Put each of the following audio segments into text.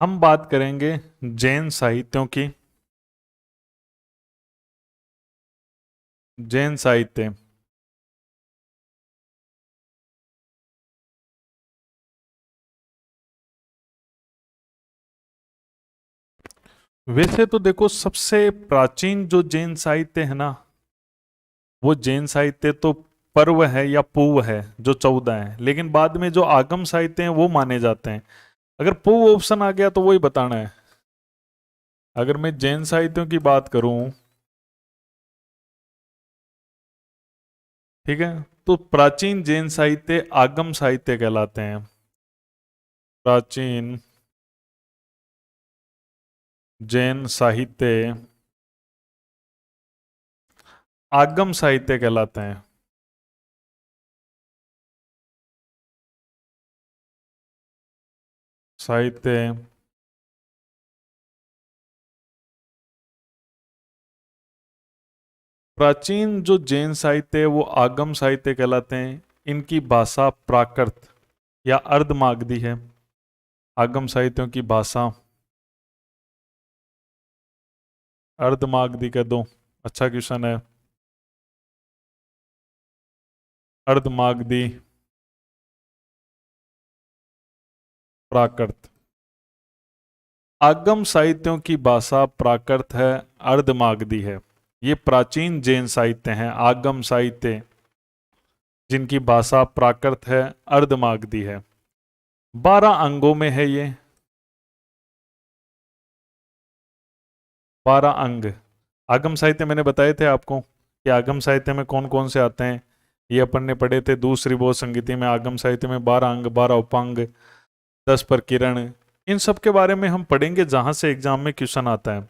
हम बात करेंगे जैन साहित्यों की। जैन साहित्य वैसे तो देखो, सबसे प्राचीन जो जैन साहित्य है ना, वो जैन साहित्य तो पर्व है या पूर्व है, जो 14 है। लेकिन बाद में जो आगम साहित्य हैं वो माने जाते हैं। अगर पूर्व ऑप्शन आ गया तो वही बताना है। अगर मैं जैन साहित्यों की बात करूं, ठीक है, तो प्राचीन जैन साहित्य आगम साहित्य कहलाते हैं। प्राचीन जैन साहित्य आगम साहित्य कहलाते हैं। साहित्य प्राचीन जो जैन साहित्य है वो आगम साहित्य कहलाते हैं। इनकी भाषा प्राकृत या अर्धमागधी है। आगम साहित्यों की भाषा अर्धमागधी कह दो। अच्छा क्वेश्चन है। अर्धमागधी प्राकृत। आगम साहित्यों की भाषा प्राकृत है, अर्धमागधी है। ये प्राचीन जैन साहित्य हैं आगम साहित्य, जिनकी भाषा प्राकृत है, अर्धमागधी है। 12 अंगों में है ये। 12 अंग आगम साहित्य मैंने बताए थे आपको कि आगम साहित्य में कौन कौन से आते हैं। ये अपन ने पढ़े थे दूसरी बोध संगीति में। आगम साहित्य में 12 अंग, 12 उपांग, 10 प्रकीर्ण, इन सब के बारे में हम पढ़ेंगे जहां से एग्जाम में क्वेश्चन आता है।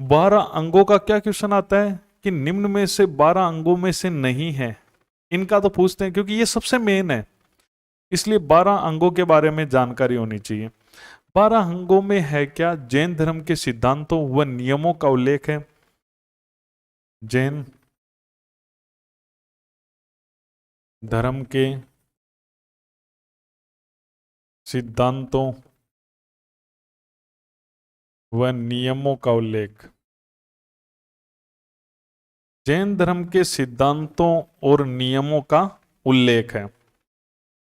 12 अंगों का क्या क्वेश्चन आता है कि निम्न में से 12 अंगों में से नहीं है, इनका तो पूछते हैं क्योंकि ये सबसे मेन है। इसलिए 12 अंगों के बारे में जानकारी होनी चाहिए। 12 अंगों में है क्या? जैन धर्म के सिद्धांतों व नियमों का उल्लेख है। जैन धर्म के सिद्धांतों व नियमों का उल्लेख। जैन धर्म के सिद्धांतों और नियमों का उल्लेख है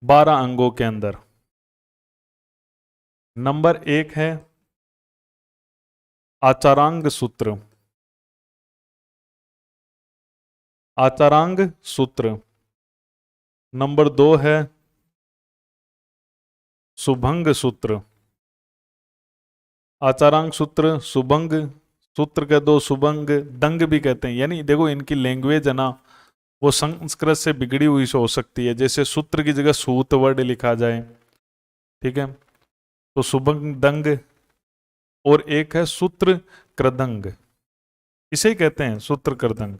12 अंगों के अंदर। नंबर 1 है आचारांग सूत्र। आचारांग सूत्र। नंबर 2 है सुभंग सूत्र। आचारांग सूत्र, सुभंग सूत्र कह दो, सुभंग दंग भी कहते हैं। यानी देखो, इनकी लैंग्वेज है ना, वो संस्कृत से बिगड़ी हुई हो सकती है। जैसे सूत्र की जगह सूत वर्ड लिखा जाए, ठीक है, तो सुभंग दंग। और एक है सूत्र कृदंग, इसे ही कहते हैं सूत्र कृदंग।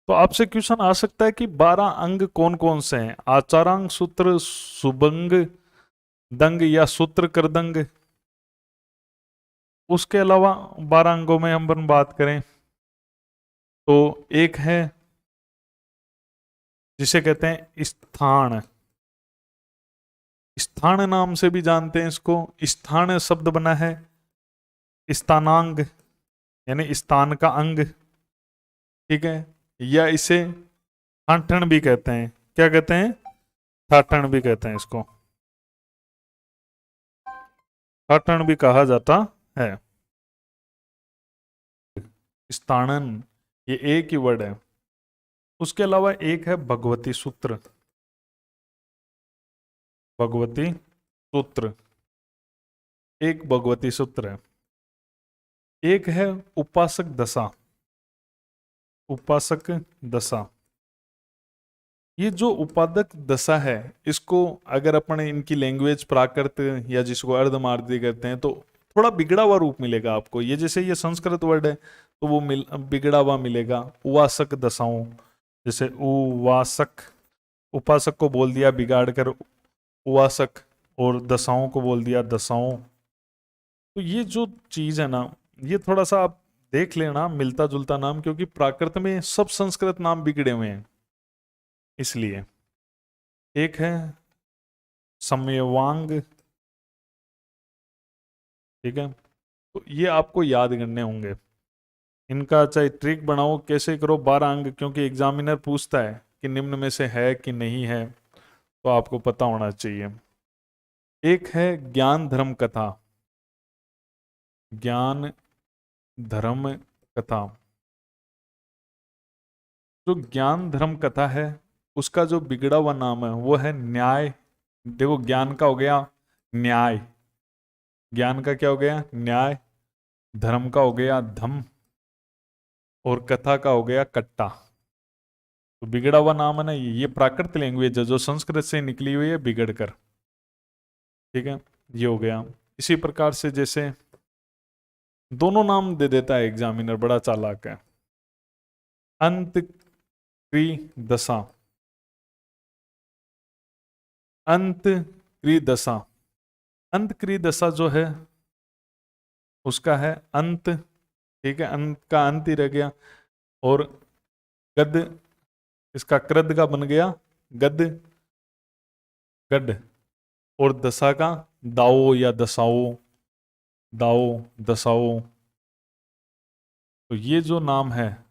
तो आपसे क्वेश्चन आ सकता है कि 12 अंग कौन कौन से हैं? आचारांग सूत्र, सुभंग दंग या सूत्र कृदंग। उसके अलावा 12 अंगों में हम बात करें तो एक है जिसे कहते हैं स्थान। स्थान नाम से भी जानते हैं इसको। स्थान शब्द बना है स्थानांग, यानी स्थान का अंग, ठीक है। या इसे ठाठन भी कहते हैं। क्या कहते हैं? ठाठन भी कहते हैं इसको। ठाठन भी कहा जाता है। स्थानन, ये एक ही वर्ड है। उसके अलावा एक है भगवती सूत्र। भगवती सूत्र, एक भगवती सूत्र है। एक है उपासक दशा। उपासक दशा, ये जो उपादक दशा है, इसको अगर अपन इनकी लैंग्वेज प्राकृत या जिसको अर्धमार्दी कहते हैं तो थोड़ा बिगड़ा हुआ रूप मिलेगा आपको। ये जैसे ये संस्कृत वर्ड है तो वो बिगड़ा हुआ मिलेगा। उवासक दशाओं, जैसे उवासक, उपासक को बोल दिया बिगाड़ कर उवासक, और दशाओं को बोल दिया दशाओं। तो ये जो चीज है ना, ये थोड़ा सा आप देख लेना मिलता जुलता नाम, क्योंकि प्राकृत में सब संस्कृत नाम बिगड़े हुए हैं इसलिए। एक है सम्यवांग, ठीक है। तो ये आपको याद करने होंगे। इनका चाहे ट्रिक बनाओ कैसे करो, 12 अंग, क्योंकि एग्जामिनर पूछता है कि निम्न में से है कि नहीं है, तो आपको पता होना चाहिए। एक है ज्ञान धर्म कथा, ज्ञान धर्म कथा। जो ज्ञान धर्म कथा है उसका जो बिगड़ा हुआ नाम है वो है न्याय। देखो ज्ञान का हो गया न्याय, ज्ञान का क्या हो गया न्याय, धर्म का हो गया धम, और कथा का हो गया कट्टा। तो बिगड़ा हुआ नाम है ना, ये प्राकृत लैंग्वेज है जो संस्कृत से निकली हुई है बिगड़ कर, ठीक है। ये हो गया। इसी प्रकार से जैसे दोनों नाम दे देता है एग्जामिनर, बड़ा चालाक है। अंत क्री दशा, अंत क्री दशा, अंत क्री दशा जो है उसका है अंत, ठीक है, अंत का अंत ही रह गया, और गद, इसका कृद का बन गया गद, गड, और दशा का दाओ या दसाओ, दाओ दसाओ। तो ये जो नाम है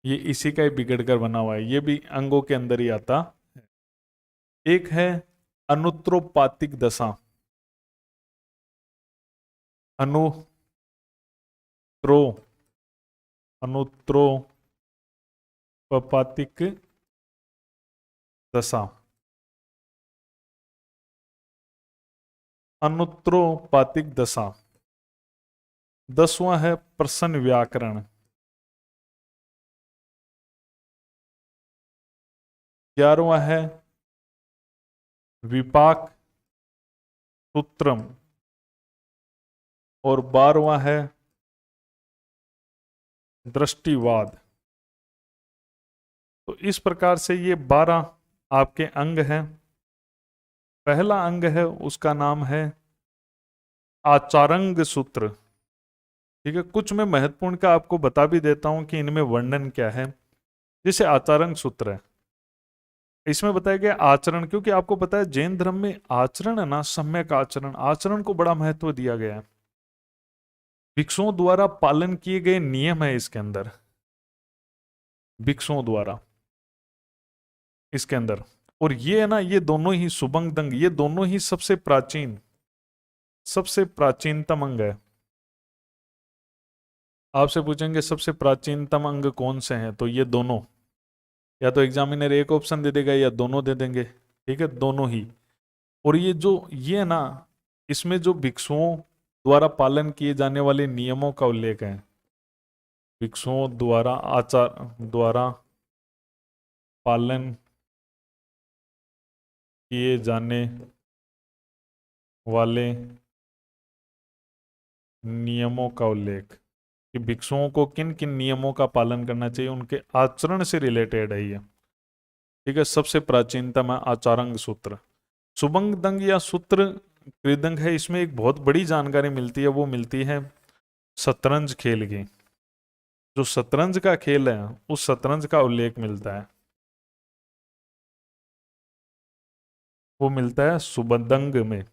ये इसी का ही बिगड़ कर बना हुआ है, ये भी अंगों के अंदर ही आता है। एक है अनुत्रोपातिक दशा, अनुत्रो, अनुत्रोपातिक दशा, अनुत्रोपातिक दशा। 10वां है प्रश्न व्याकरण, 11वां है विपाक सूत्रम, और 12वां है दृष्टिवाद। तो इस प्रकार से ये 12 आपके अंग हैं। पहला अंग है उसका नाम है आचारंग सूत्र, ठीक है। कुछ मैं महत्वपूर्ण का आपको बता भी देता हूं कि इनमें वर्णन क्या है। जैसे आचारंग सूत्र है, इसमें बताया गया आचरण, क्योंकि आपको पता है जैन धर्म में आचरण है ना, सम्यक आचरण, आचरण को बड़ा महत्व दिया गया है। भिक्षुओं द्वारा पालन किए गए नियम है इसके अंदर, भिक्षुओं द्वारा इसके अंदर। और ये है ना, ये दोनों ही सुबंग दंग, ये दोनों ही सबसे प्राचीन, सबसे प्राचीनतम अंग है। आपसे पूछेंगे सबसे प्राचीनतम अंग कौन से हैं, तो ये दोनों, या तो एग्जामिनर एक ऑप्शन दे देगा या दोनों दे देंगे, ठीक है, दोनों ही। और ये है ना, इसमें जो भिक्षुओं द्वारा पालन किए जाने वाले नियमों का उल्लेख है, भिक्षुओं द्वारा आचार द्वारा पालन किए जाने वाले नियमों का उल्लेख, कि भिक्षुओं को किन किन नियमों का पालन करना चाहिए, उनके आचरण से रिलेटेड है ये, ठीक है। सबसे प्राचीनतम है आचारंग सूत्र। सुबंग दंग या सूत्र कृदंग है, इसमें एक बहुत बड़ी जानकारी मिलती है, वो मिलती है शतरंज खेल की। जो शतरंज का खेल है उस शतरंज का उल्लेख मिलता है, वो मिलता है सुबदंग में।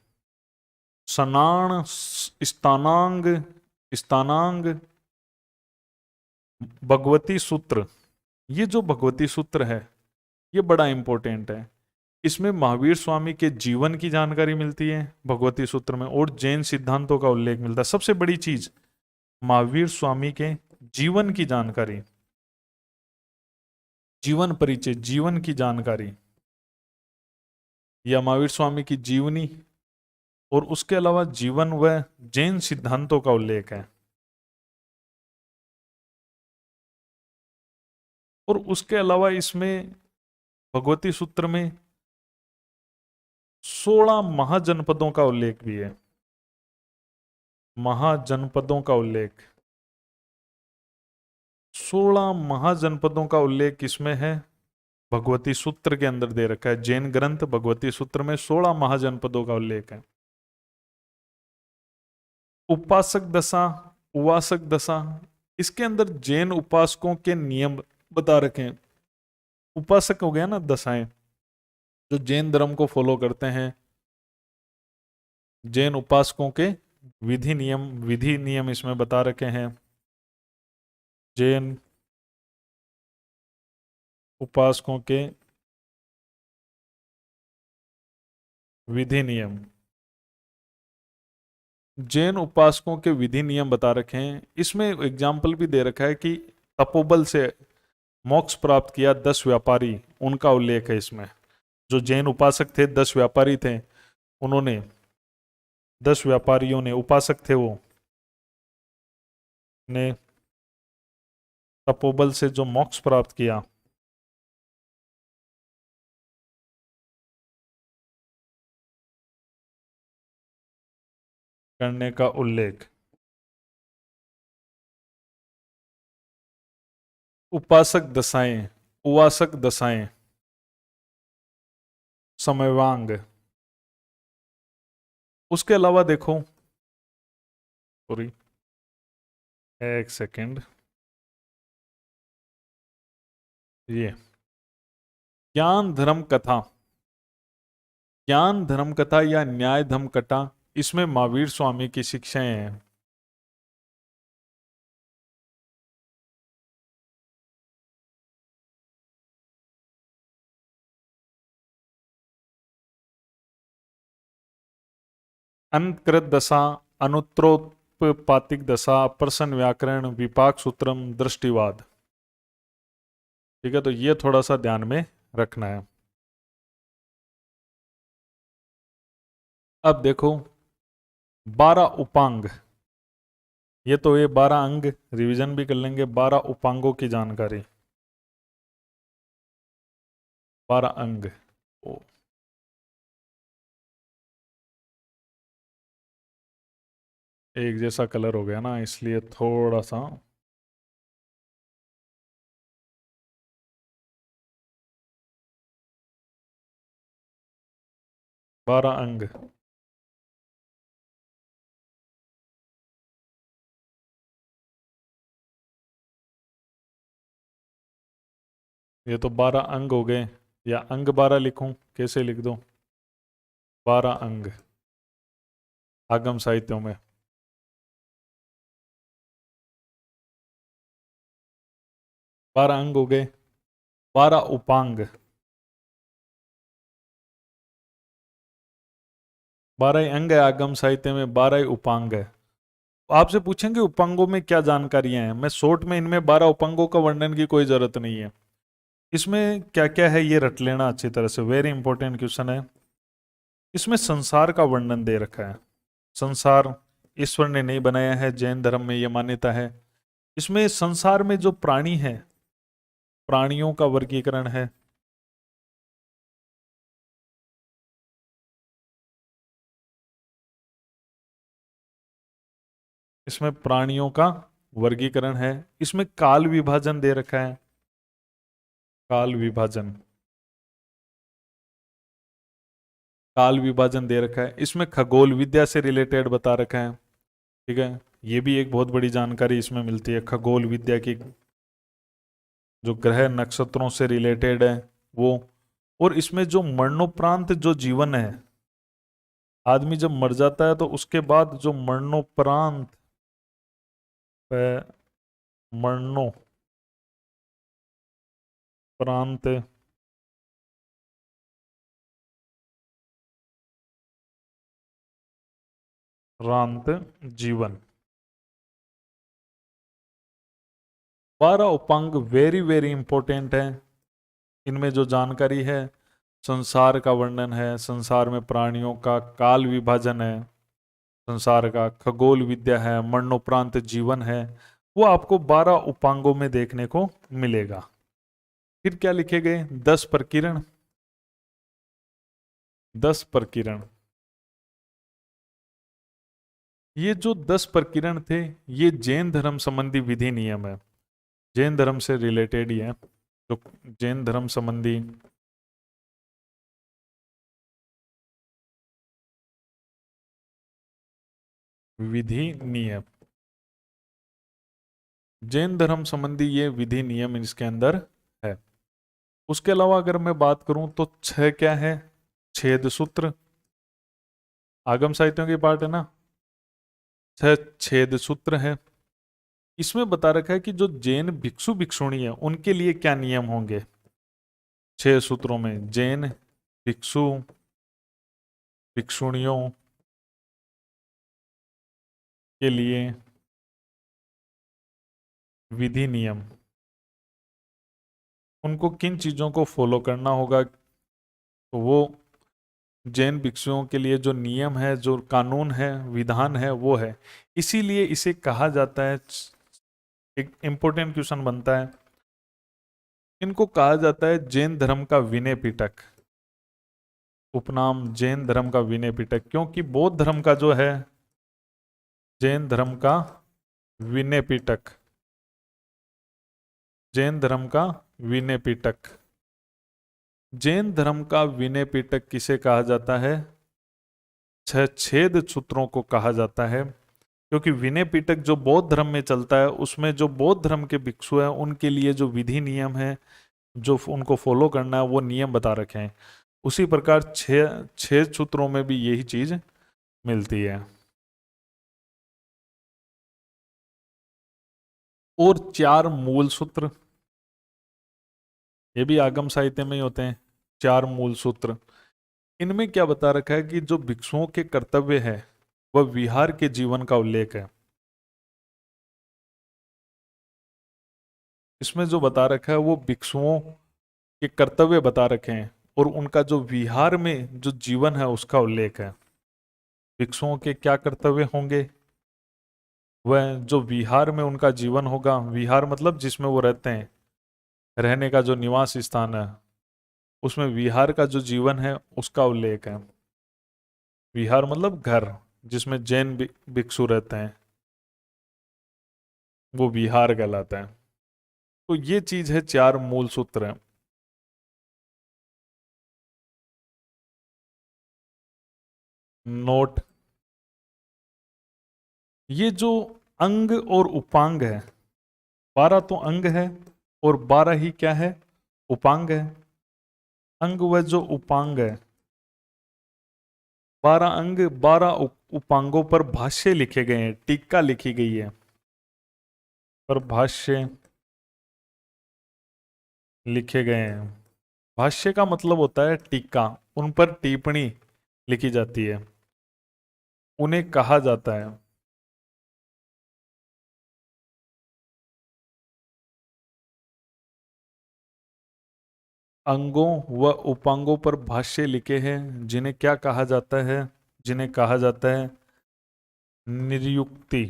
सनाण, स्थानांग, स्थानांग, भगवती सूत्र। ये जो भगवती सूत्र है ये बड़ा इंपॉर्टेंट है। इसमें महावीर स्वामी के जीवन की जानकारी मिलती है भगवती सूत्र में, और जैन सिद्धांतों का उल्लेख मिलता है। सबसे बड़ी चीज महावीर स्वामी के जीवन की जानकारी, जीवन परिचय, जीवन की जानकारी, या महावीर स्वामी की जीवनी, और उसके अलावा जीवन व जैन सिद्धांतों का उल्लेख है। और उसके अलावा इसमें भगवती सूत्र में 16 महाजनपदों का उल्लेख भी है, महाजनपदों का उल्लेख, 16 महाजनपदों का उल्लेख किसमें है, भगवती सूत्र के अंदर दे रखा है। जैन ग्रंथ भगवती सूत्र में 16 महाजनपदों का उल्लेख है। उपासक दशा, उवासक दशा, इसके अंदर जैन उपासकों के नियम बता रखे हैं। उपासक हो गया ना दशाएं, जो जैन धर्म को फॉलो करते हैं, जैन उपासकों के विधि नियम इसमें बता रखे हैं। जैन उपासकों के विधि नियम, जैन उपासकों के विधि नियम बता रखे हैं। इसमें एग्जाम्पल भी दे रखा है कि तपोबल से मोक्ष प्राप्त किया 10 व्यापारी, उनका उल्लेख है इसमें। जो जैन उपासक थे, 10 व्यापारी थे, उन्होंने 10 व्यापारियों ने, उपासक थे वो, ने तपोबल से जो मोक्ष प्राप्त किया, करने का उल्लेख। उपासक दशाएं, उवासक दशाएं, समयवांग। उसके अलावा देखो, सॉरी एक सेकेंड, ये ज्ञान धर्म कथा, ज्ञान धर्म कथा या न्याय धर्म कथा, इसमें महावीर स्वामी की शिक्षाएं हैं। अंतकृत दशा, अनुत्तरोत्पातिक दशा, प्रश्न व्याकरण, विपाक सूत्रम, दृष्टिवाद। ठीक है, तो ये थोड़ा सा ध्यान में रखना है। अब देखो 12 उपांग, ये तो ये 12 अंग रिवीजन भी कर लेंगे। 12 उपांगों की जानकारी, 12 अंग। ओ, एक जैसा कलर हो गया ना, इसलिए थोड़ा सा। 12 अंग, ये तो 12 अंग हो गए, या अंग 12 लिखूं, कैसे लिख दूं? 12 अंग आगम साहित्यों में। 12 अंग हो गए। 12 उपांग, 12 ही अंग है आगम साहित्य में, 12 ही उपांग है। आपसे पूछेंगे उपांगों में क्या जानकारियां हैं, मैं शॉर्ट में इनमें 12 उपांगों का वर्णन की कोई जरूरत नहीं है। इसमें क्या क्या है ये रट लेना अच्छी तरह से, वेरी इंपॉर्टेंट क्वेश्चन है। इसमें संसार का वर्णन दे रखा है। संसार ईश्वर ने नहीं बनाया है, जैन धर्म में यह मान्यता है। इसमें संसार में जो प्राणी है, प्राणियों का वर्गीकरण है। इसमें प्राणियों का वर्गीकरण है। इसमें काल विभाजन दे रखा है, काल विभाजन, काल विभाजन दे रखा है। इसमें खगोल विद्या से रिलेटेड बता रखा है। ठीक है, ये भी एक बहुत बड़ी जानकारी इसमें मिलती है, खगोल विद्या की, जो ग्रह नक्षत्रों से रिलेटेड है वो। और इसमें जो मरणोपरांत जो जीवन है, आदमी जब मर जाता है तो उसके बाद जो मरणोपरांत, मरणोपरांत रांत जीवन, 12 उपांग वेरी वेरी इंपॉर्टेंट है। इनमें जो जानकारी है, संसार का वर्णन है, संसार में प्राणियों का काल विभाजन है, संसार का खगोल विद्या है, मरणोपरांत जीवन है, वो आपको 12 उपांगों में देखने को मिलेगा। फिर क्या लिखे गए? 10 प्रकीर्ण, 10 प्रकीर्ण। ये जो 10 प्रकीर्ण थे, ये जैन धर्म संबंधी विधि नियम है, जैन धर्म से रिलेटेड ही है। तो जैन धर्म संबंधी विधि नियम, जैन धर्म संबंधी ये विधि नियम इसके अंदर है। उसके अलावा अगर मैं बात करूं तो 6 क्या है, छेद सूत्र, आगम साहित्यों की पार्ट है ना, 6 छेद सूत्र है। इसमें बता रखा है कि जो जैन भिक्षु भिक्षुणी है उनके लिए क्या नियम होंगे। 6 सूत्रों में जैन भिक्षु भिक्षुणियों के लिए विधि नियम, उनको किन चीजों को फॉलो करना होगा, तो वो जैन भिक्षुओं के लिए जो नियम है, जो कानून है, विधान है, वो है। इसीलिए इसे कहा जाता है, एक इंपॉर्टेंट क्वेश्चन बनता है, इनको कहा जाता है जैन धर्म का विनय पिटक। उपनाम जैन धर्म का विनय पिटक, क्योंकि बौद्ध धर्म का जो है जैन धर्म का विनय पिटक, जैन धर्म का विनय पिटक। जैन धर्म का विनय पिटक किसे कहा जाता है, 6 छेद सूत्रों को कहा जाता है। क्योंकि विनय पिटक जो बौद्ध धर्म में चलता है, उसमें जो बौद्ध धर्म के भिक्षु हैं उनके लिए जो विधि नियम है, जो उनको फॉलो करना है, वो नियम बता रखे हैं। उसी प्रकार 6 सूत्रों में भी यही चीज मिलती है। और 4 मूल सूत्र, ये भी आगम साहित्य में ही होते हैं। 4 मूल सूत्र, इनमें क्या बता रखा है कि जो भिक्षुओं के कर्तव्य है वह विहार के जीवन का उल्लेख है। इसमें जो बता रखा है वो भिक्षुओं के कर्तव्य बता रखे हैं और उनका जो विहार में जो जीवन है उसका उल्लेख है। भिक्षुओं के क्या कर्तव्य होंगे, वह जो विहार में उनका जीवन होगा, विहार मतलब जिसमें वो रहते हैं, रहने का जो निवास स्थान है, उसमें विहार का जो जीवन है उसका उल्लेख है। विहार मतलब घर, जिसमें जैन भिक्षु रहते हैं, वो विहार कहलाता है। तो ये चीज है, 4 मूल सूत्र हैं। नोट, ये जो अंग और उपांग है, 12 तो अंग है और 12 ही क्या है, उपांग है। अंग व जो उपांग है, 12 अंग 12 उपांगों पर भाष्य लिखे गए हैं, टीका लिखी गई है। पर भाष्य लिखे गए हैं, भाष्य का मतलब होता है टीका, उन पर टिप्पणी लिखी जाती है, उन्हें कहा जाता है। अंगों व उपांगों पर भाष्य लिखे हैं, जिन्हें क्या कहा जाता है, जिन्हें कहा जाता है निरुक्ति।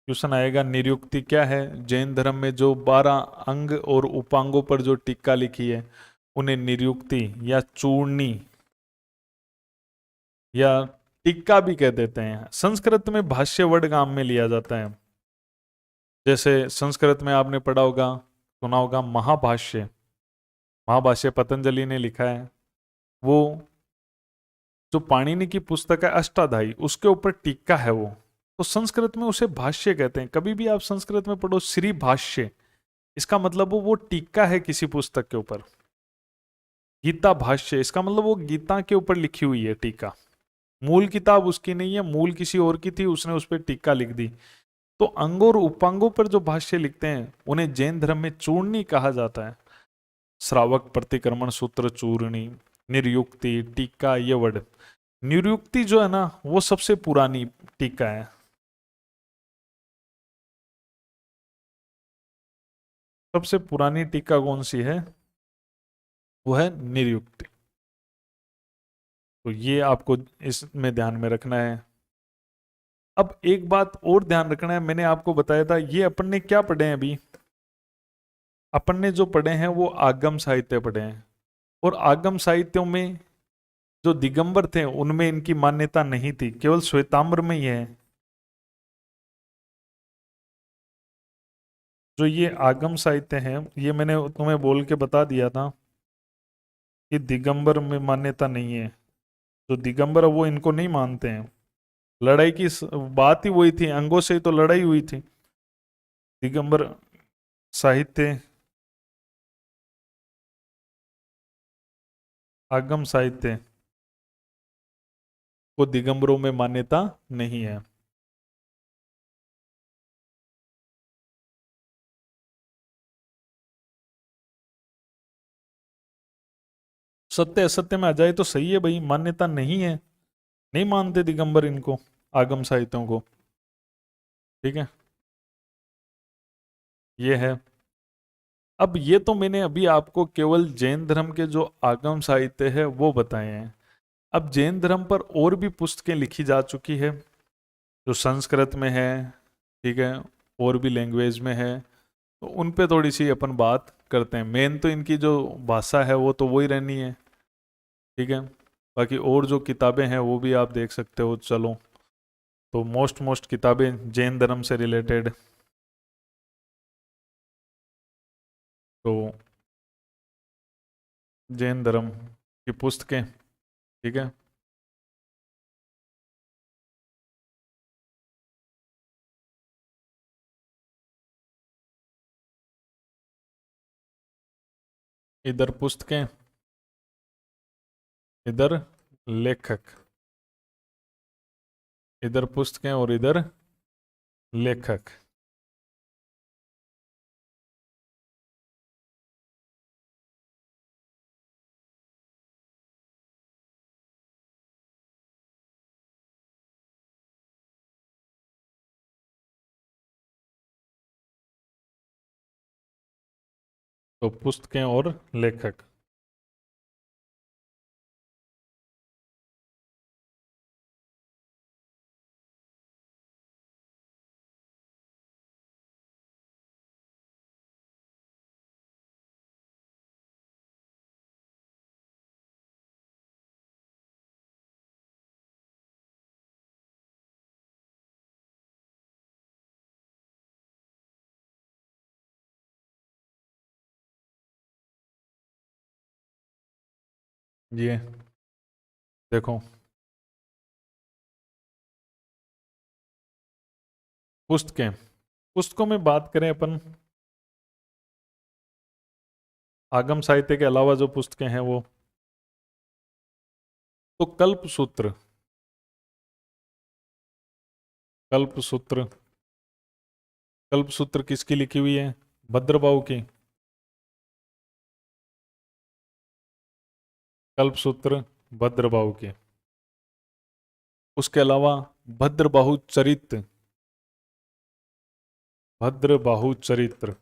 क्वेश्चन आएगा निरुक्ति क्या है। जैन धर्म में जो 12 अंग और उपांगों पर जो टीका लिखी है उन्हें निरुक्ति या चूर्णी या टीका भी कह देते हैं। संस्कृत में भाष्य वर्ड काम में लिया जाता है। जैसे संस्कृत में आपने पढ़ा होगा, सुना होगा महाभाष्य, महाभाष्य पतंजलि ने लिखा है। वो जो पाणिनि की पुस्तक है अष्टाध्यायी, उसके ऊपर टीका है वो, तो संस्कृत में उसे भाष्य कहते हैं। कभी भी आप संस्कृत में पढ़ो श्री भाष्य, इसका मतलब वो टीका है किसी पुस्तक के ऊपर। गीता भाष्य, इसका मतलब वो गीता के ऊपर लिखी हुई है टीका, मूल किताब उसकी नहीं है, मूल किसी और की थी, उसने उस पर टीका लिख दी। तो अंगों और उपांगों पर जो भाष्य लिखते हैं उन्हें जैन धर्म में चूर्णी कहा जाता है। श्रावक प्रतिक्रमण सूत्र चूर्णी, निर्युक्ति, टीका, ये वर्ड। निरुक्ति जो है ना वो सबसे पुरानी टीका है। सबसे पुरानी टीका कौन सी है, वो है निरुक्ति। तो ये आपको इसमें ध्यान में रखना है। अब एक बात और ध्यान रखना है, मैंने आपको बताया था ये अपन ने क्या पढ़े हैं अभी, अपन ने जो पढ़े हैं वो आगम साहित्य पढ़े हैं। और आगम साहित्यों में जो दिगंबर थे उनमें इनकी मान्यता नहीं थी, केवल श्वेताम्र में ही है। जो ये आगम साहित्य है, ये मैंने तुम्हें बोल के बता दिया था कि दिगंबर में मान्यता नहीं है। जो दिगंबर है वो इनको नहीं मानते हैं। लड़ाई की बात ही वही थी, अंगों से ही तो लड़ाई हुई थी। दिगंबर साहित्य आगम साहित्य को दिगंबरों में मान्यता नहीं है। सत्य असत्य में आ जाए तो सही है भाई, मान्यता नहीं है, नहीं मानते दिगंबर इनको, आगम साहित्यों को। ठीक है, ये है। अब ये तो मैंने अभी आपको केवल जैन धर्म के जो आगम साहित्य है वो बताए हैं। अब जैन धर्म पर और भी पुस्तकें लिखी जा चुकी है, जो संस्कृत में है, ठीक है, और भी लैंग्वेज में है, तो उन पे थोड़ी सी अपन बात करते हैं। मेन तो इनकी जो भाषा है वो तो वही रहनी है, ठीक है। बाकी और जो किताबें हैं वो भी आप देख सकते हो। चलो, तो मोस्ट किताबें जैन धर्म से रिलेटेड, तो जैन धर्म की पुस्तकें, ठीक है। इधर पुस्तकें, इधर लेखक, इधर पुस्तकें और इधर लेखक। तो पुस्तकें और लेखक। ये देखो, पुस्तकें, पुस्तकों में बात करें अपन, आगम साहित्य के अलावा जो पुस्तकें हैं वो, तो कल्पसूत्र, कल्पसूत्र, कल्पसूत्र किसकी लिखी हुई है? भद्रबाहु की। कल्पसूत्र भद्रबाहु की। उसके अलावा भद्रबाहु चरित्र, भद्रबाहु चरित्र,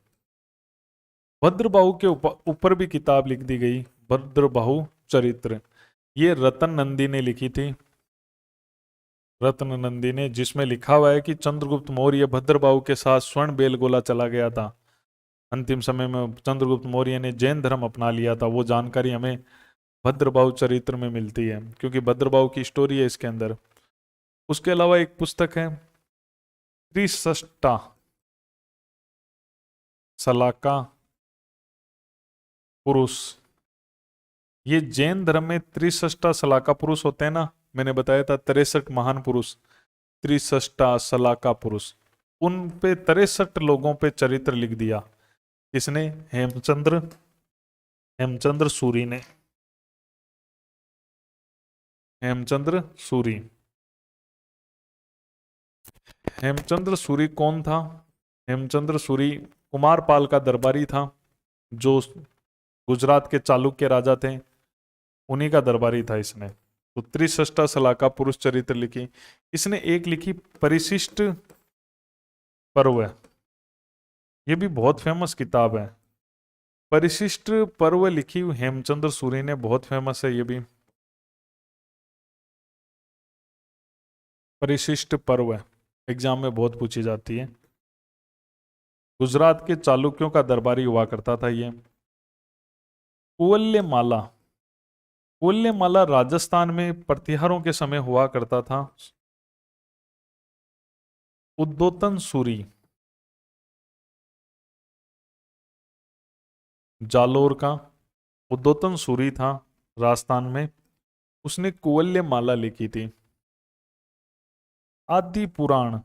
भद्रबाहु के ऊपर भी किताब लिख दी गई, भद्रबाहु चरित्र। ये रतन नंदी ने लिखी थी, रत्न नंदी ने, जिसमें लिखा हुआ है कि चंद्रगुप्त मौर्य भद्रबाहु के साथ स्वर्ण बेलगोला चला गया था। अंतिम समय में चंद्रगुप्त मौर्य ने जैन धर्म अपना लिया था। वो जानकारी हमें भद्रबाहु चरित्र में मिलती है, क्योंकि भद्रबाहु की स्टोरी है इसके अंदर। उसके अलावा एक पुस्तक है त्रिसष्टा सलाका पुरुष। ये जैन धर्म में त्रिसष्टा सलाका पुरुष होते हैं ना, मैंने बताया था 63 महान पुरुष, त्रिसष्टा सलाका पुरुष। उन पे 63 लोगों पे चरित्र लिख दिया। किसने? हेमचंद्र, हेमचंद्र सूरी ने, हेमचंद्र सूरी। हेमचंद्र सूरी कौन था? हेमचंद्र सूरी कुमारपाल का दरबारी था, जो गुजरात के चालुक्य राजा थे, उन्हीं का दरबारी था इसने। तो त्रिसष्टा सलाका पुरुष चरित्र लिखी। इसने एक लिखी परिशिष्ट पर्व, ये भी बहुत फेमस किताब है। परिशिष्ट पर्व लिखी हुई हेमचंद्र सूरी ने, बहुत फेमस है ये भी। परिशिष्ट पर्व एग्जाम में बहुत पूछी जाती है। गुजरात के चालुक्यों का दरबारी हुआ करता था ये। कुवल्यमाला, कुवल्यमाला राजस्थान में प्रतिहारों के समय हुआ करता था। उद्योतन सूरी, जालोर का उद्योतन सूरी था राजस्थान में, उसने कुवल्यमाला लिखी थी। आदि पुराण,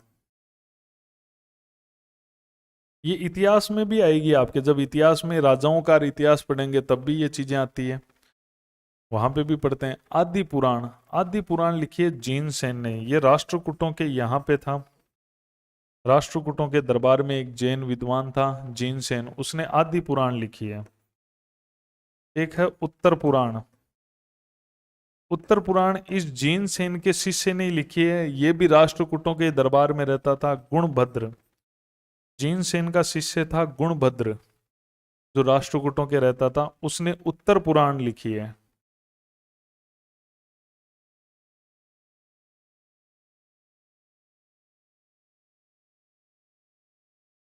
ये इतिहास में भी आएगी आपके, जब इतिहास में राजाओं का इतिहास पढ़ेंगे तब भी ये चीजें आती है। वहां पे भी पढ़ते हैं। आदि पुराण, आदि पुराण लिखी है जीनसेन ने। ये राष्ट्रकूटों के यहाँ पे था, राष्ट्रकूटों के दरबार में एक जैन विद्वान था जीनसेन, उसने आदि पुराण लिखी है। एक है उत्तर पुराण। उत्तर पुराण इस जीनसेन के शिष्य ने लिखी है, ये भी राष्ट्रकूटों के दरबार में रहता था, गुणभद्र। जीनसेन का शिष्य था गुणभद्र, जो राष्ट्रकूटों के रहता था, उसने उत्तर पुराण लिखी है।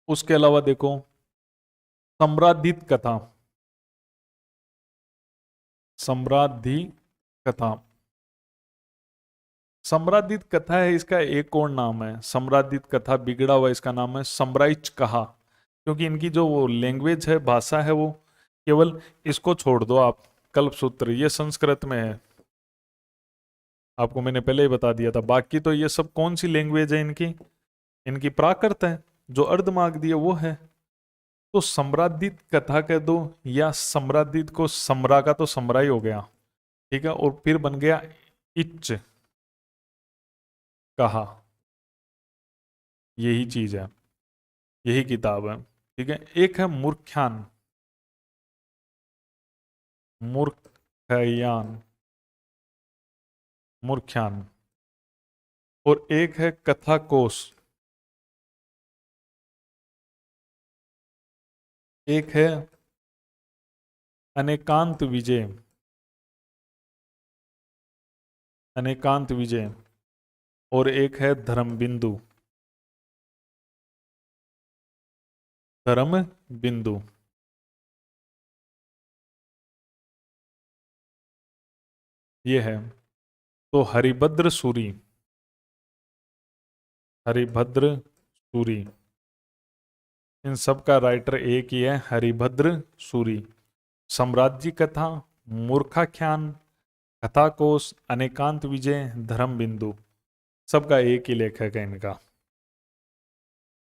उसके अलावा देखो सम्रादित कथा, सम्राद्धि कथा, सम्रादित कथा है, इसका एक और नाम है सम्रादित कथा, बिगड़ा हुआ इसका नाम है सम्राइच कहा, क्योंकि इनकी जो वो लैंग्वेज है, भाषा है, वो केवल इसको छोड़ दो आप, कल्पसूत्र ये संस्कृत में है, आपको मैंने पहले ही बता दिया था। बाकी तो ये सब कौन सी लैंग्वेज है इनकी, इनकी प्राकृत है, जो अर्धमागधी है वो है। तो सम्रादित कथा कह दो, या सम्रादित को सम्रा का तो सम्रा ही हो गया, ठीक है, और फिर बन गया इच्च कहा, यही चीज है, यही किताब है, ठीक है। एक है मूर्ख्यान, मूर्खयान, मूर्ख्यान, और एक है कथा कोश, एक है अनेकांत विजय, अनेकांत विजय, और एक है धर्म बिंदु, धर्म बिंदु। ये है तो हरिभद्र सूरी, हरिभद्र सूरी, इन सब का राइटर एक ही है, हरिभद्र सूरी। सम्राज्य कथा, मूर्खाख्यान, कथाकोश, अनेकांत विजय, धर्म बिंदु, सबका एक ही लेखक है इनका,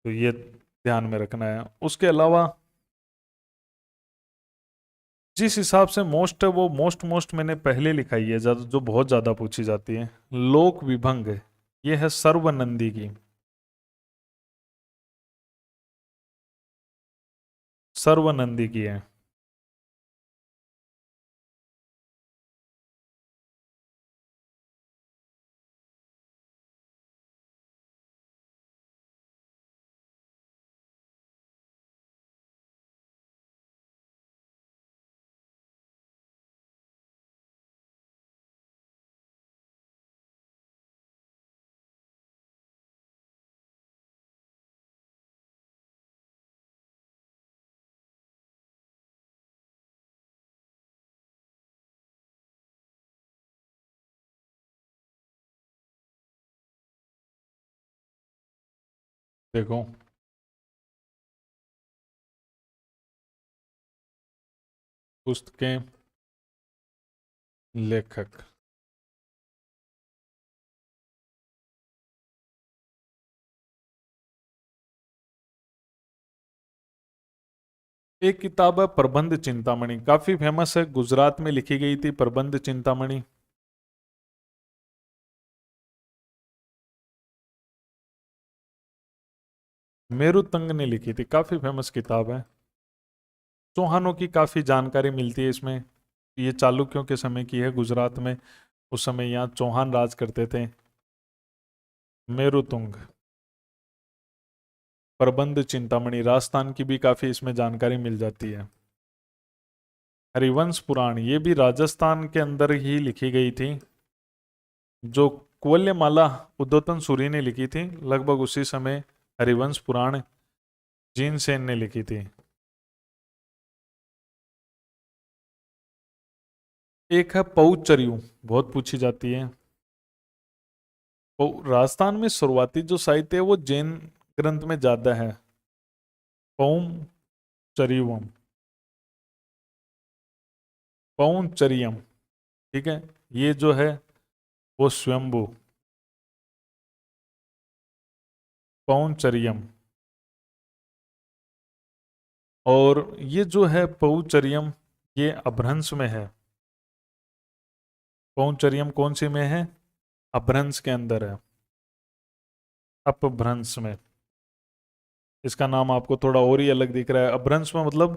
तो ये ध्यान में रखना है। उसके अलावा जिस हिसाब से मोस्ट है वो मोस्ट मोस्ट मैंने पहले लिखाई है, जो बहुत ज्यादा पूछी जाती है, लोक विभंग, ये है सर्वनंदी की, सर्वनंदी की है। देखो पुस्तकें, लेखक, एक किताब है प्रबंध चिंतामणि, काफी फेमस है, गुजरात में लिखी गई थी प्रबंध चिंतामणि। मेरुतंग ने लिखी थी, काफी फेमस किताब है। चौहानों की काफी जानकारी मिलती है इसमें, ये चालुक्यों के समय की है, गुजरात में उस समय यहाँ चौहान राज करते थे। मेरुतुंग, प्रबंध चिंतामणि, राजस्थान की भी काफी इसमें जानकारी मिल जाती है। हरिवंश पुराण, ये भी राजस्थान के अंदर ही लिखी गई थी, जो कुल्यमाला उद्योतन सूरी ने लिखी थी, लगभग उसी समय हरिवंश पुराण जीनसेन ने लिखी थी। एक है पौचर्यू, बहुत पूछी जाती है। राजस्थान में शुरुआती जो साहित्य है वो जैन ग्रंथ में ज्यादा है, पौम चरियम, पौंचरियम, ठीक है, ये जो है वो स्वयंभू, पौंचरियम, और ये जो है पौचरियम, ये अपभ्रंश में है, पौंचर्यम कौन सी में है? अपभ्रंश के अंदर है, अपभ्रंश में। इसका नाम आपको थोड़ा और ही अलग दिख रहा है, अपभ्रंश में मतलब,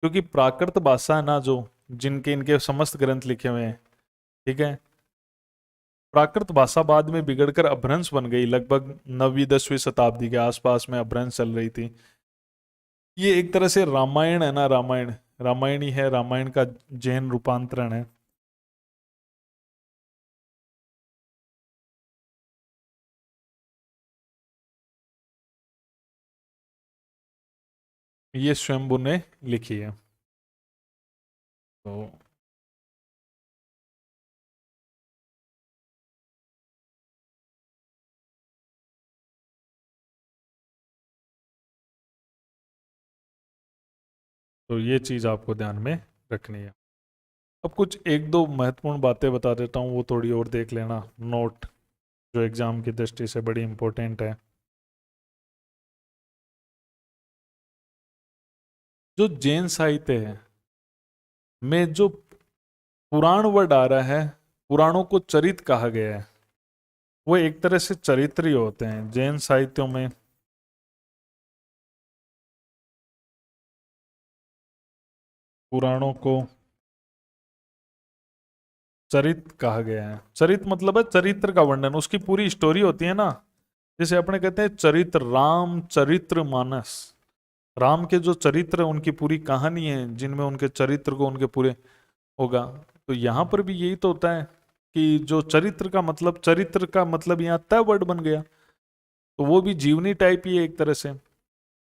क्योंकि प्राकृत भाषा है ना जो, जिनके इनके समस्त ग्रंथ लिखे हुए हैं, ठीक है, प्राकृत भाषा बाद में बिगड़कर अपभ्रंश बन गई, लगभग 9वीं 10वीं शताब्दी के आसपास में अपभ्रंश चल रही थी। ये एक तरह से रामायण है ना, रामायण रामायण ही है, रामायण का जैन रूपांतरण है। ये स्वयंभू ने लिखी है। तो तो ये चीज आपको ध्यान में रखनी है। अब कुछ एक दो महत्वपूर्ण बातें बता देता हूँ, वो थोड़ी और देख लेना, नोट जो एग्जाम की दृष्टि से बड़ी इंपॉर्टेंट है। जो जैन साहित्य है में जो पुराण वर्ड आ रहा है, पुराणों को चरित कहा गया है, वो एक तरह से चरित्र ही होते हैं जैन साहित्यों में। पुराणों को चरित कहा गया है। चरित मतलब है चरित्र का वर्णन, उसकी पूरी स्टोरी होती है ना। जैसे अपने कहते हैं चरित्र, राम चरित्र मानस, राम के जो चरित्र उनकी पूरी कहानी है, जिनमें उनके चरित्र को उनके पूरे होगा। तो यहाँ पर भी यही तो होता है कि जो चरित्र का मतलब यहाँ तय वर्ड बन गया, तो वो भी जीवनी टाइप ही है एक तरह से।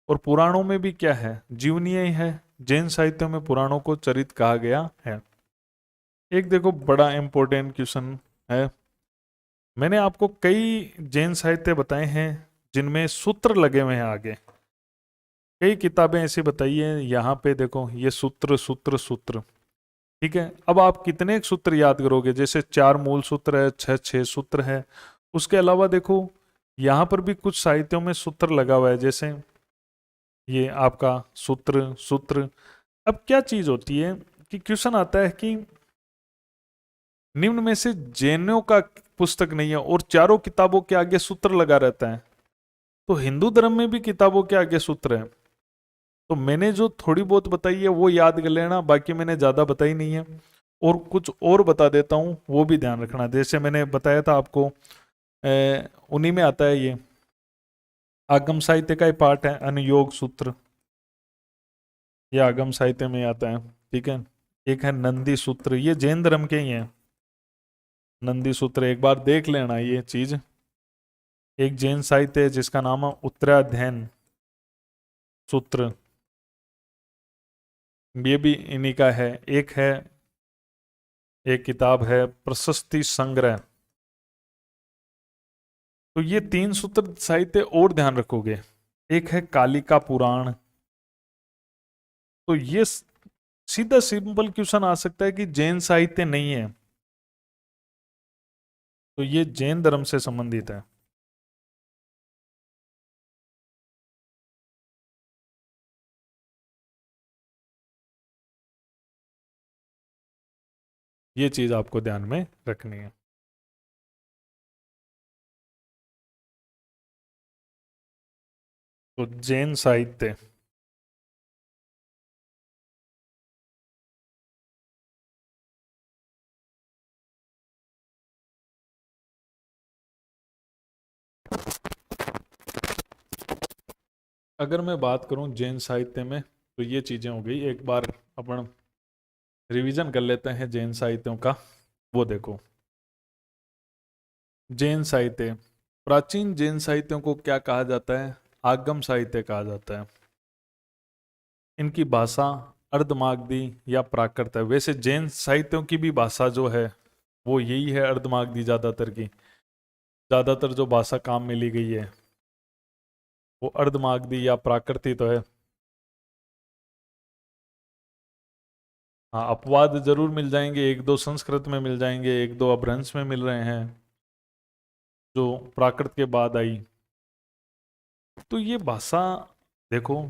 और पुराणों में भी क्या है, जीवनी ही है। जैन साहित्य में पुराणों को चरित कहा गया है। एक देखो बड़ा इंपॉर्टेंट क्वेश्चन है, मैंने आपको कई जैन साहित्य बताए हैं जिनमें सूत्र लगे हुए हैं आगे। कई किताबें ऐसी बताई है, यहाँ पे देखो ये सूत्र सूत्र सूत्र, ठीक है। अब आप कितने सूत्र याद करोगे? जैसे 4 मूल सूत्र है, 6 सूत्र है। उसके अलावा देखो यहाँ पर भी कुछ साहित्यों में सूत्र लगा हुआ है, जैसे ये आपका सूत्र सूत्र। अब क्या चीज होती है कि क्वेश्चन आता है कि निम्न में से जैनों का पुस्तक नहीं है और चारों किताबों के आगे सूत्र लगा रहता है, तो हिंदू धर्म में भी किताबों के आगे सूत्र है। तो मैंने जो थोड़ी बहुत बताई है वो याद कर लेना, बाकी मैंने ज्यादा बताई नहीं है। और कुछ और बता देता हूँ, वो भी ध्यान रखना। जैसे मैंने बताया था आपको, उन्हीं में आता है ये आगम साहित्य का ही पार्ट है, अनुयोग सूत्र, ये आगम साहित्य में आता है, ठीक है। एक है नंदी सूत्र, ये जैन धर्म के ही हैं। नंदी सूत्र एक बार देख लेना ये चीज। एक जैन साहित्य है जिसका नाम है उत्तराध्ययन सूत्र, ये भी इन्हीं का है। एक किताब है प्रशस्ति संग्रह। तो ये 3 सूत्र साहित्य और ध्यान रखोगे। एक है कालिका पुराण। तो ये सीधा सिंपल क्वेश्चन आ सकता है कि जैन साहित्य नहीं है, तो ये जैन धर्म से संबंधित है। ये चीज आपको ध्यान में रखनी है। तो जैन साहित्य, अगर मैं बात करूं जैन साहित्य में, तो ये चीजें हो गई। एक बार अपन रिवीजन कर लेते हैं जैन साहित्यों का। वो देखो, जैन साहित्य, प्राचीन जैन साहित्यों को क्या कहा जाता है? आगम साहित्य कहा जाता है। इनकी भाषा अर्धमागधी या प्राकृत है। वैसे जैन साहित्यों की भी भाषा जो है वो यही है, अर्धमागधी ज्यादातर की। ज्यादातर जो भाषा काम में ली गई है वो अर्धमागधी या प्राकृत तो है। हाँ, अपवाद जरूर मिल जाएंगे, एक दो संस्कृत में मिल जाएंगे, एक दो अपभ्रंश में मिल रहे हैं जो प्राकृत के बाद आई। तो ये भाषा देखो,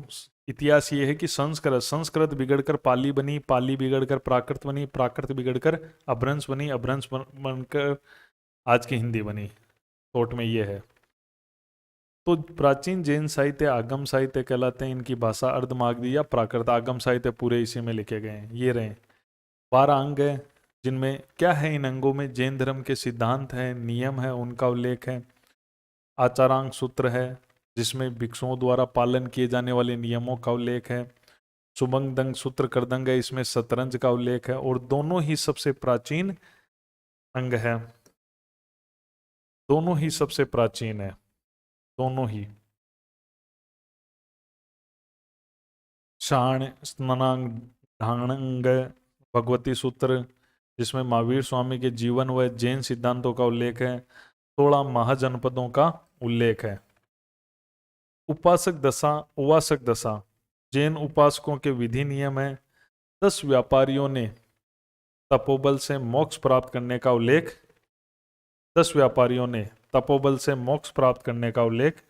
इतिहास ये है कि संस्कृत बिगड़कर पाली बनी, पाली बिगड़कर प्राकृत बनी, प्राकृत बिगड़कर अपभ्रंश बनी, अपभ्रंश बनकर आज की हिंदी बनी। शॉर्ट में ये है। तो प्राचीन जैन साहित्य आगम साहित्य कहलाते हैं। इनकी भाषा अर्धमागधी या प्राकृत। आगम साहित्य पूरे इसी में लिखे गए हैं। ये रहे 12 अंग है, जिनमें क्या है, इन अंगों में जैन धर्म के सिद्धांत है, नियम है, उनका उल्लेख है। आचारांग सूत्र है, जिसमें भिक्षुओं द्वारा पालन किए जाने वाले नियमों का उल्लेख है। सुबंग दंग सूत्र करदंग है, इसमें शतरंज का उल्लेख है। और दोनों ही सबसे प्राचीन अंग है, दोनों ही सबसे प्राचीन है, दोनों ही। शाण स्नानांग ढांग भगवती सूत्र, जिसमें महावीर स्वामी के जीवन व जैन सिद्धांतों का उल्लेख है। 16 महाजनपदों का उल्लेख है। उपासक दशा, उवासक दशा, जैन उपासकों के विधि नियम है। 10 व्यापारियों ने तपोबल से मोक्ष प्राप्त करने का उल्लेख, 10 व्यापारियों ने तपोबल से मोक्ष प्राप्त करने का उल्लेख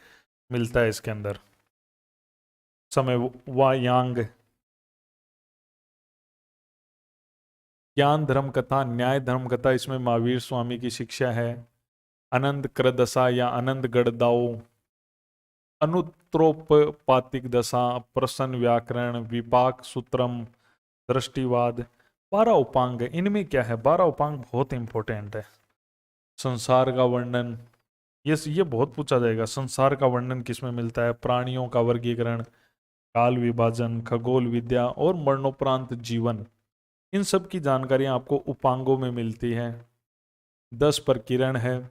मिलता है इसके अंदर। समय वायांग, ज्ञान धर्म कथा, न्याय धर्म कथा, इसमें महावीर स्वामी की शिक्षा है। अनंत क्रदशा या अनंत गढ़दाओ, अनुत्रोपातिक दशा, प्रसन्न व्याकरण, विपाक सूत्रम, दृष्टिवाद। 12 उपांग, इनमें क्या है, 12 उपांग बहुत इंपॉर्टेंट है। संसार का वर्णन, ये बहुत पूछा जाएगा। संसार का वर्णन किसमें मिलता है? प्राणियों का वर्गीकरण, काल विभाजन, खगोल विद्या और मरणोपरांत जीवन, इन सब की जानकारियां आपको उपांगों में मिलती है। 10 प्रकीर्ण है,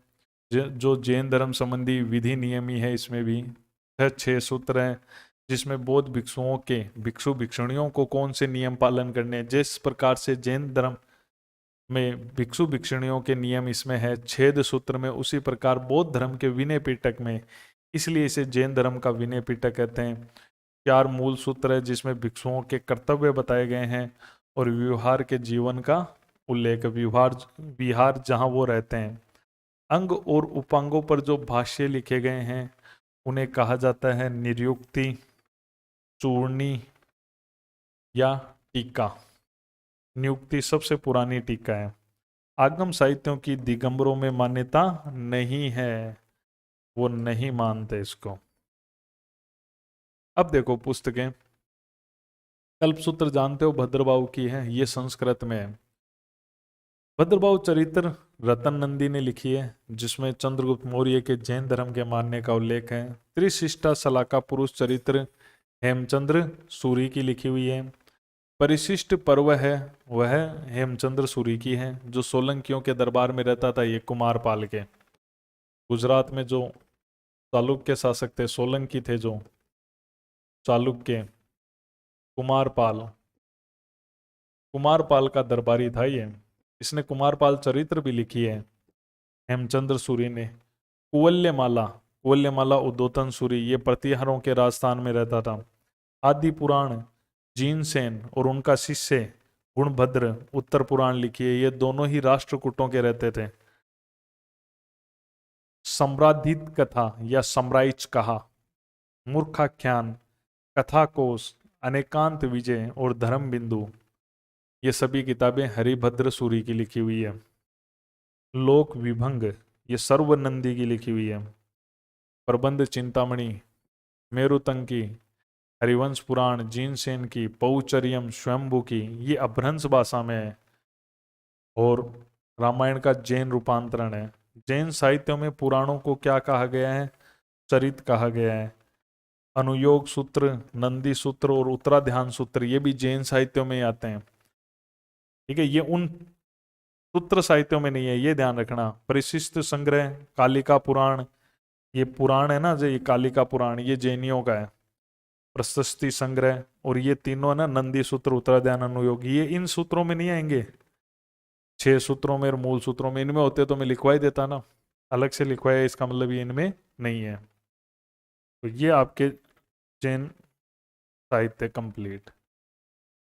जो जैन धर्म संबंधी विधि नियमी है। इसमें भी 6 सूत्र हैं, जिसमें बौद्ध भिक्षुओं के, भिक्षु भिक्षुणियों को कौन से नियम पालन करने, जिस प्रकार से जैन धर्म में भिक्षु भिक्षुणियों के नियम इसमें है छेद सूत्र में, उसी प्रकार बौद्ध धर्म के विनय पिटक में, इसलिए इसे जैन धर्म का विनय पिटक कहते हैं। 4 मूल सूत्र है, जिसमें भिक्षुओं के कर्तव्य बताए गए हैं और व्यवहार के जीवन का उल्लेख, विहार जहाँ वो रहते हैं। अंग और उपांगों पर जो भाष्य लिखे गए हैं उन्हें कहा जाता है निरुक्ति, चूर्णी या टीका। नियुक्ति सबसे पुरानी टीका है। आगम साहित्यों की दिगंबरों में मान्यता नहीं है, वो नहीं मानते इसको। अब देखो पुस्तकें, कल्पसूत्र जानते हो भद्रबाहु की है, ये संस्कृत में है। भद्रबाहु चरित्र रतन नंदी ने लिखी है, जिसमें चंद्रगुप्त मौर्य के जैन धर्म के मानने का उल्लेख है। त्रिशिष्टा सलाका पुरुष चरित्र हेमचंद्र सूरी की लिखी हुई है। परिशिष्ट पर्व है वह हेमचंद्र सूरी की है, जो सोलंकियों के दरबार में रहता था। ये कुमारपाल के, गुजरात में जो चालुक्य शासक थे, सोलंकी थे जो चालुक्य, कुमारपाल का दरबारी था ये। इसने कुमारपाल चरित्र भी लिखी है हेमचंद्र सूरी ने। कुवल्यमाला उद्योतन सूरी, ये प्रतिहारों के राजस्थान में रहता था। आदि पुराण जीनसेन और उनका शिष्य गुणभद्र उत्तर पुराण लिखी है, ये दोनों ही राष्ट्रकूटों के रहते थे। सम्राधित कथा या सम्राइच कहा, मूर्खाख्यान, कथाकोश, अनेकांत विजय और धर्म बिंदु, ये सभी किताबें हरिभद्र सूरी की लिखी हुई है। लोक विभंग, ये सर्वनंदी की लिखी हुई है। प्रबंध चिंतामणि मेरुतंकी, हरिवंश पुराण जीनसेन की, पौचरियम स्वयंभू की, ये अपभ्रंश भाषा में है। और रामायण का जैन रूपांतरण है। जैन साहित्यों में पुराणों को क्या कहा गया है? चरित कहा गया है। अनुयोग सूत्र, नंदी सूत्र और उत्तराध्यान सूत्र, ये भी जैन साहित्यों में ही आते हैं। ठीक है, ये उन सूत्र साहित्यों में नहीं है, ये ध्यान रखना। परिशिष्ट संग्रह, कालिका पुराण, ये पुराण है ना, जो ये कालिका पुराण ये जैनियों का है। प्रशस्ति संग्रह, और ये तीनों है ना, नंदी सूत्र, उत्तराध्यान, अनुयोग, ये इन सूत्रों में नहीं आएंगे। 6 सूत्रों में और मूल सूत्रों में, इनमें होते तो मैं लिखवा ही देता ना, अलग से लिखवाया, इसका मतलब ये इनमें नहीं है। तो ये आपके जैन साहित्य कंप्लीट।